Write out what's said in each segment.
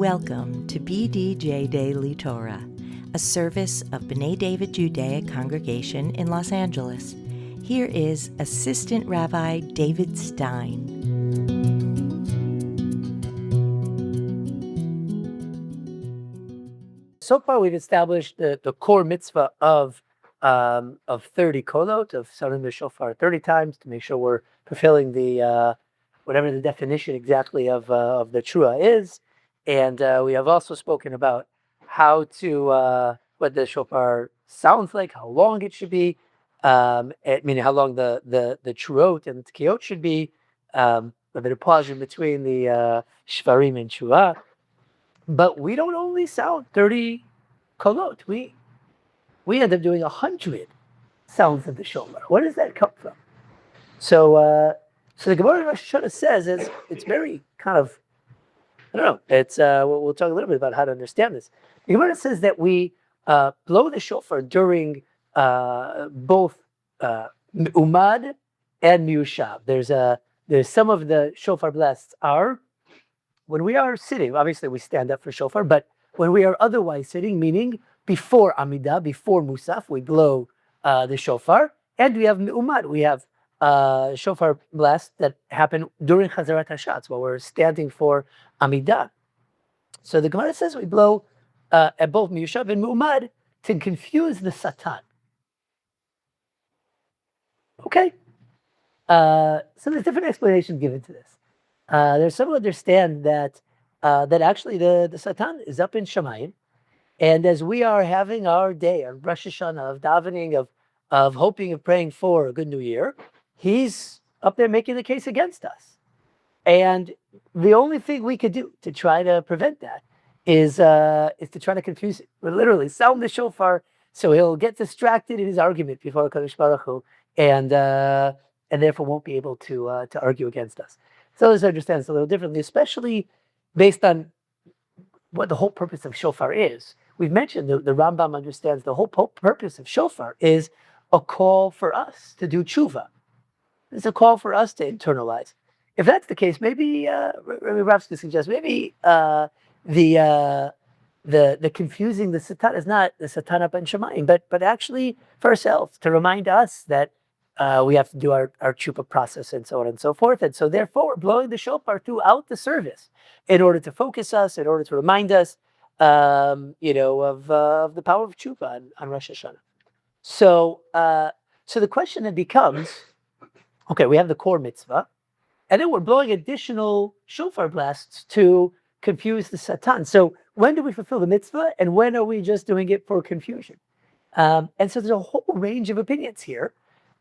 Welcome to BDJ Daily Torah, a service of B'nai David Judaic Congregation in Los Angeles. Here is Assistant Rabbi David Stein. So far, we've established the core mitzvah of 30 kolot, of sounding the shofar 30 times to make sure we're fulfilling the whatever the definition exactly of the trua is. And we have also spoken about how to what the shofar sounds like, how long it should be, meaning how long the truot and the tkiyot should be, a bit of pause in between the shvarim and trua. But we don't only sound 30 kolot. We end up doing 100 sounds of the shofar. Where does that come from? So the Gemara Rosh Hashanah says it's very kind of, I don't know. It's we'll talk a little bit about how to understand this. The Gemara says that we blow the shofar during both umad and miushav. There's some of the shofar blasts are when we are sitting. Obviously, we stand up for shofar, but when we are otherwise sitting, meaning before amidah, before musaf, we blow the shofar, and we have umad. We have shofar blasts that happen during chazarat hashatz while we're standing for amidah. So the Gemara says we blow at both miushav and mu'umad to confuse the Satan. Okay. So there's different explanations given to this. There's some who understand that actually the Satan is up in Shamayim, and as we are having our day of Rosh Hashanah, of davening, of hoping and praying for a good new year, he's up there making the case against us. And the only thing we could do to try to prevent that is to try to confuse it. We literally sound the shofar so he'll get distracted in his argument before Kadosh Baruch Hu, and therefore won't be able to argue against us. So this understands a little differently, especially based on what the whole purpose of shofar is. We've mentioned the Rambam understands the whole purpose of shofar is a call for us to do tshuva. It's a call for us to internalize. If that's the case, maybe Rabbi Rafsky suggests maybe the confusing the Satan is not the Satan up in Shemayim, but actually for ourselves to remind us that we have to do our tshuva process and so on and so forth. And so therefore we're blowing the shofar throughout the service in order to focus us, in order to remind us, of the power of tshuva on Rosh Hashanah. So the question then becomes, okay, we have the core mitzvah, and then we're blowing additional shofar blasts to confuse the Satan. So when do we fulfill the mitzvah, and when are we just doing it for confusion? And so there's a whole range of opinions here.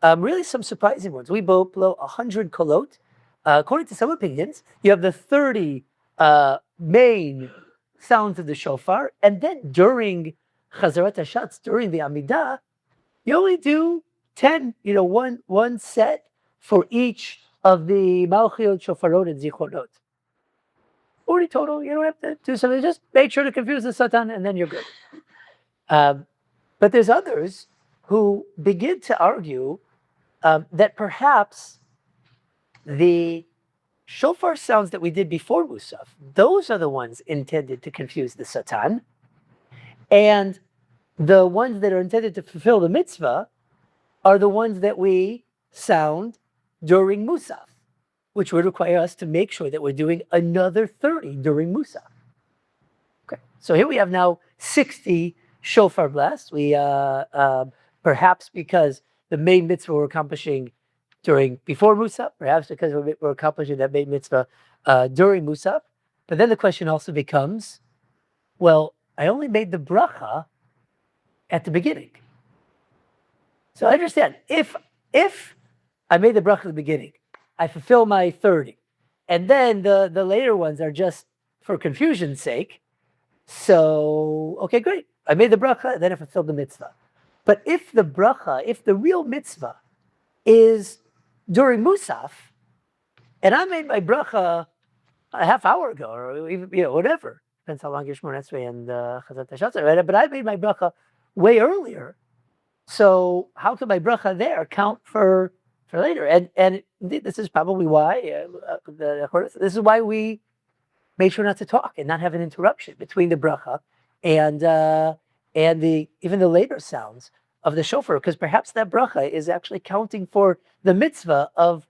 Really some surprising ones. We both blow 100 kolot. According to some opinions, you have the 30 main sounds of the shofar, and then during chazarat hashatz, during the amidah, you only do 10, one set for each of the malchiot, shofarot, and zichronot. 40 total. You don't have to do something. Just make sure to confuse the Satan, and then you're good. But there's others who begin to argue that perhaps the shofar sounds that we did before Musaf, those are the ones intended to confuse the Satan, and the ones that are intended to fulfill the mitzvah are the ones that we sound during Musaf, which would require us to make sure that we're doing another 30 during Musaf. Okay, so here we have now 60 shofar blasts. We perhaps because the main mitzvah we're accomplishing before Musaf, perhaps because we're accomplishing that main mitzvah during Musaf. But then the question also becomes, well, I only made the bracha at the beginning. So I understand, if I made the bracha at the beginning, I fulfill my 30, and then the later ones are just for confusion's sake. So, okay, great. I made the bracha, then I fulfilled the mitzvah. But if the real mitzvah is during Musaf, and I made my bracha a half hour ago, or even, whatever, depends how long your Shmona Esrei and Chazat Hashatz are, but I made my bracha way earlier. So how could my bracha there count for later? And indeed, this is probably why this is why we made sure not to talk and not have an interruption between the bracha and the even the later sounds of the shofar, because perhaps that bracha is actually counting for the mitzvah of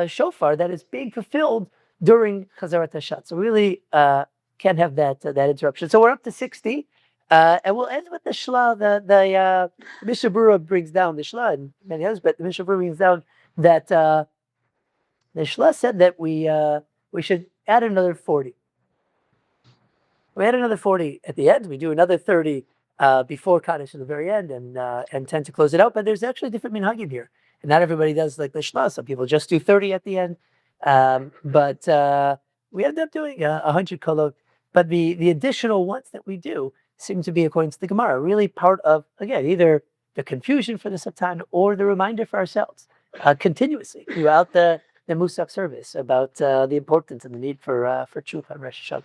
shofar that is being fulfilled during Chazarat Hashat. So we really can't have that interruption. So we're up to 60, and we'll end with the shla. The Mishnah Berurah brings down the shla and many others, but the Mishnah Berurah brings down that the shla said that we should add another 40. We add another 40 at the end. We do another 30 before Kaddish at the very end, and tend to close it out. But there's actually different minhagim here, and not everybody does like the shla. Some people just do 30 at the end, but we end up doing 100 kolot. But the additional ones that we do seem to be, according to the Gemara, really part of, again, either the confusion for the Satan or the reminder for ourselves continuously throughout the Musaf service about the importance and the need for tshuva and Rosh Hashanah.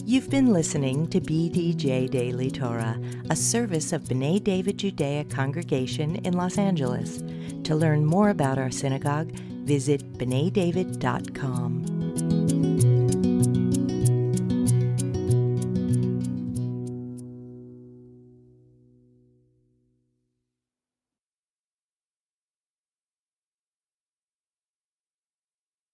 You've been listening to BDJ Daily Torah, a service of B'nai David Judea Congregation in Los Angeles. To learn more about our synagogue, visit b'naidavid.com.